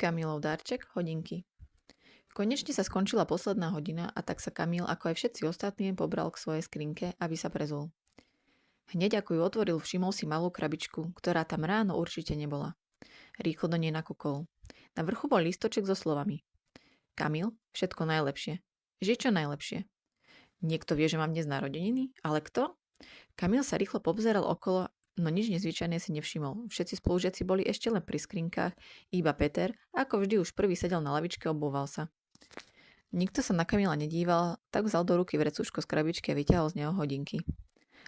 Kamilov darček, hodinky. Konečne sa skončila posledná hodina a tak sa Kamil, ako aj všetci ostatní, pobral k svojej skrinke, aby sa prezul. Hneď ako ju otvoril, všimol si malú krabičku, ktorá tam ráno určite nebola. Rýchlo do nej nakúkol. Na vrchu bol lístoček so slovami. Kamil, všetko najlepšie. Žij čo najlepšie. Niekto vie, že mám dnes narodeniny? Ale kto? Kamil sa rýchlo pobzeral okolo, no nič nezvyčajné si nevšimol. Všetci spolužiaci boli ešte len pri skrinkách, iba Peter, ako vždy už prvý sedel na lavičke a obúval sa. Nikto sa na Kamila nedíval, tak vzal do ruky vrecúško z krabičky a vyťahol z neho hodinky.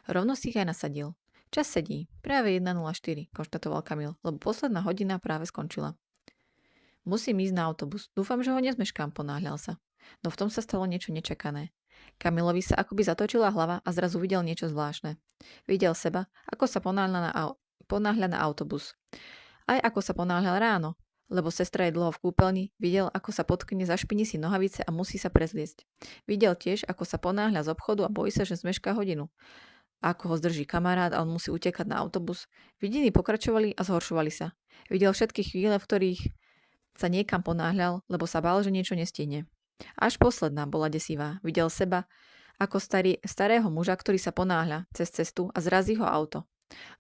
Rovno si ich aj nasadil. Čas sedí, práve 1:04, konštatoval Kamil, lebo posledná hodina práve skončila. Musím ísť na autobus, dúfam, že ho nezmeškám, ponáhľal sa. No v tom sa stalo niečo nečakané. Kamilovi sa akoby zatočila hlava a zrazu videl niečo zvláštne. Videl seba, ako sa ponáhľa na autobus. Aj ako sa ponáhľal ráno, lebo sestra je dlho v kúpeľni, videl, ako sa potkne, zašpiní si nohavice a musí sa prezliecť. Videl tiež, ako sa ponáhľa z obchodu a bojí sa, že zmešká hodinu. Ako ho zdrží kamarát a on musí utekať na autobus. Vidiny pokračovali a zhoršovali sa. Videl všetky chvíle, v ktorých sa niekam ponáhľal, lebo sa bál, že niečo nestihne. Až posledná bola desivá. Videl seba ako starého muža, ktorý sa ponáhľa cez cestu a zrazí ho auto.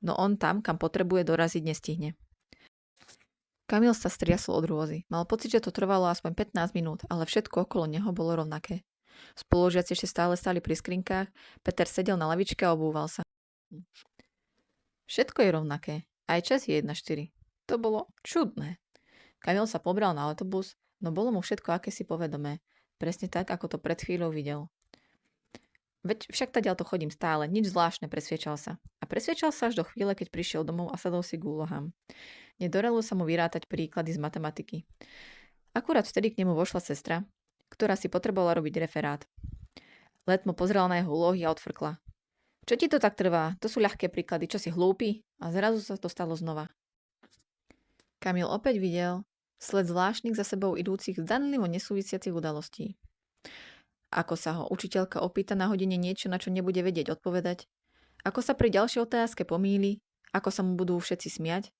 No on tam, kam potrebuje doraziť, nestihne. Kamil sa striasol od hrôzy. Mal pocit, že to trvalo aspoň 15 minút, ale všetko okolo neho bolo rovnaké. Spolužiaci ešte stále stáli pri skrinkách, Peter sedel na lavičke a obúval sa. Všetko je rovnaké, aj čas je 1:04. To bolo čudné. Kamil sa pobral na autobus, no bolo mu všetko akési povedomé. Presne tak, ako to pred chvíľou videl. Veď však tadiaľ to chodím stále, nič zvláštne, presviečal sa. A presviečal sa až do chvíle, keď prišiel domov a sadol si k úlohám. Nedorelo sa mu vyrátať príklady z matematiky. Akurát vtedy k nemu vošla sestra, ktorá si potrebovala robiť referát. Let mu pozrela na jeho úlohy a odfrkla. Čo ti to tak trvá? To sú ľahké príklady, čo si hlúpy? A zrazu sa to stalo znova. Kamil opäť videl sled zvláštnych za sebou idúcich zdanlivo nesúvisiacich udalostí. Ako sa ho učiteľka opýta na hodine niečo, na čo nebude vedieť odpovedať. Ako sa pri ďalšej otázke pomýli. Ako sa mu budú všetci smiať.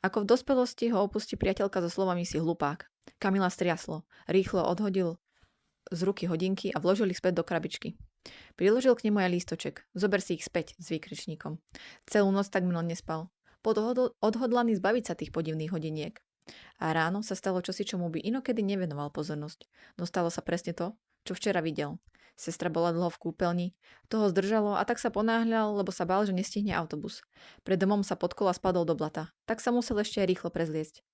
Ako v dospelosti ho opustí priateľka so slovami si hlupák. Kamila striaslo. Rýchlo odhodil z ruky hodinky a vložil ich späť do krabičky. Priložil k nemu aj lístoček. Zober si ich späť, s výkričníkom. Celú noc tak milo nespal. Odhodlaný zbaviť sa tých podivných hodiniek. A ráno sa stalo čosi, čomu by inokedy nevenoval pozornosť. No stalo sa presne to, čo včera videl. Sestra bola dlho v kúpeľni, toho zdržalo a tak sa ponáhľal, lebo sa bál, že nestihne autobus. Pred domom sa podkol a spadol do blata. Tak sa musel ešte aj rýchlo prezliecť.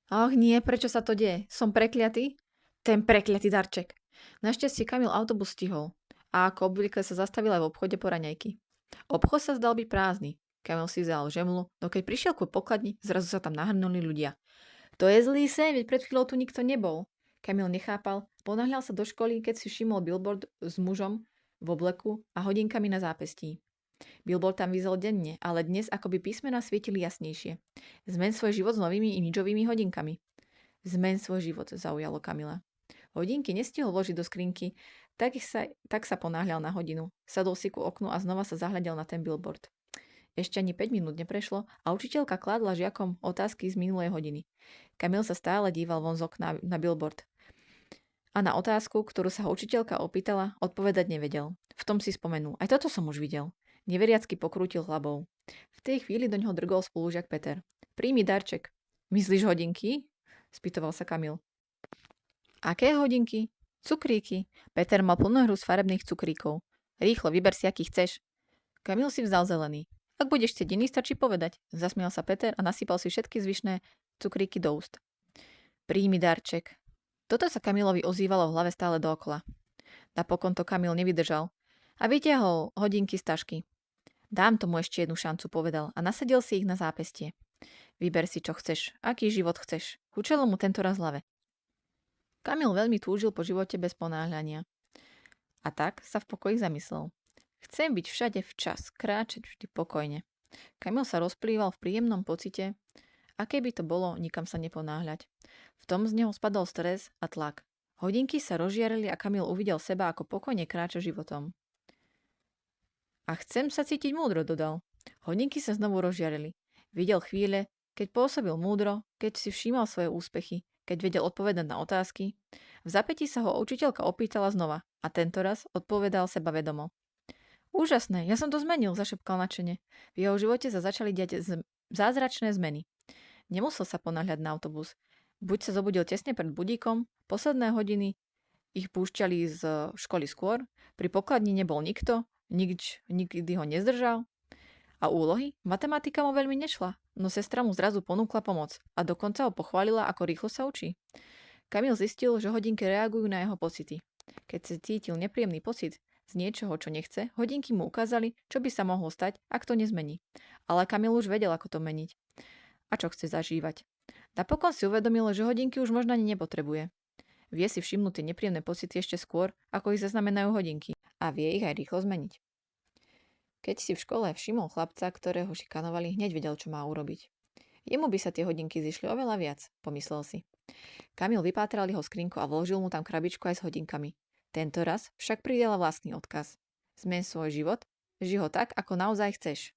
Ach nie, prečo sa to deje? Som prekliatý? Ten prekliatý darček. Našťastie Kamil autobus stihol. A ako obvykle sa zastavil aj v obchode po raňajky. Obchod sa zdal byť prázdny. Kamil si vzal žemlu, no keď prišiel ku pokladni, zrazu sa tam nahrnuli ľudia. To je zlý sen, veď pred chvíľou tu nikto nebol. Kamil nechápal, ponáhľal sa do školy, keď si všimol billboard s mužom v obleku a hodinkami na zápestí. Billboard tam vyzerал denne, ale dnes akoby písmená svietili jasnejšie. Zmeň svoj život s novými imidžovými hodinkami. Zmeň svoj život, zaujalo Kamila. Hodinky nestihol vložiť do skrinky, tak sa ponáhľal na hodinu. Sadol si ku oknu a znova sa zahľadel na ten billboard. Ešte ani 5 minút neprešlo a učiteľka kládla žiakom otázky z minulej hodiny. Kamil sa stále díval von z okna na billboard. A na otázku, ktorú sa ho učiteľka opýtala, odpovedať nevedel. V tom si spomenul. Aj toto som už videl. Neveriacky pokrútil hlavou. V tej chvíli do ňoho drgol spolužiak Peter. Príjmi darček. Myslíš hodinky? Spýtoval sa Kamil. Aké hodinky? Cukríky. Peter mal plnú hru z farebných cukríkov. Rýchlo, vyber si, aký chceš. Kamil si vzal zelený. Ak budeš chcieť iný, stačí povedať. Zasmial sa Peter a nasypal si všetky zvyšné cukríky do úst. Príjmi darček. Toto sa Kamilovi ozývalo v hlave stále dookola. Napokon to Kamil nevydržal a vytiahol hodinky z tašky. Dám tomu ešte jednu šancu, povedal a nasadil si ich na zápestie. Vyber si, čo chceš, aký život chceš. Hučelo mu tentoraz v hlave. Kamil veľmi túžil po živote bez ponáhľania. A tak sa v pokoji zamyslel. Chcem byť všade včas, kráčať vždy pokojne. Kamil sa rozplýval v príjemnom pocite, aké by to bolo nikam sa neponáhľať. V tom z neho spadol stres a tlak. Hodinky sa rozžiarili a Kamil uvidel seba, ako pokojne kráča životom. A chcem sa cítiť múdro, dodal. Hodinky sa znovu rozžiarili. Videl chvíle, keď pôsobil múdro, keď si všímal svoje úspechy, keď vedel odpovedať na otázky. V zapätí sa ho učiteľka opýtala znova a tentoraz odpovedal sebavedomo. Úžasné, ja som to zmenil, zašepkal nadšene. V jeho živote sa začali diať zázračné zmeny. Nemusel sa ponáhľať na autobus. Buď sa zobudil tesne pred budíkom, posledné hodiny ich púšťali z školy skôr, pri pokladni nebol nikto, nikdy ho nezdržal. A úlohy? Matematika mu veľmi nešla, no sestra mu zrazu ponúkla pomoc a dokonca ho pochválila, ako rýchlo sa učí. Kamil zistil, že hodinky reagujú na jeho pocity. Keď sa cítil nepríjemný pocit z niečoho, čo nechce, hodinky mu ukázali, čo by sa mohlo stať, ak to nezmení. Ale Kamil už vedel, ako to meniť. A čo chce zažívať. Napokon si uvedomil, že hodinky už možno ani nepotrebuje. Vie si všimnúť tie nepríjemné pocity ešte skôr, ako ich zaznamenajú hodinky. A vie ich aj rýchlo zmeniť. Keď si v škole všimol chlapca, ktorého šikanovali, hneď vedel, čo má urobiť. Jemu by sa tie hodinky zišli oveľa viac, pomyslel si. Kamil vypátral jeho skrinku a vložil mu tam krabičku aj s hodinkami. Tento raz však pridal vlastný odkaz. Zmeň svoj život, žij ho tak, ako naozaj chceš.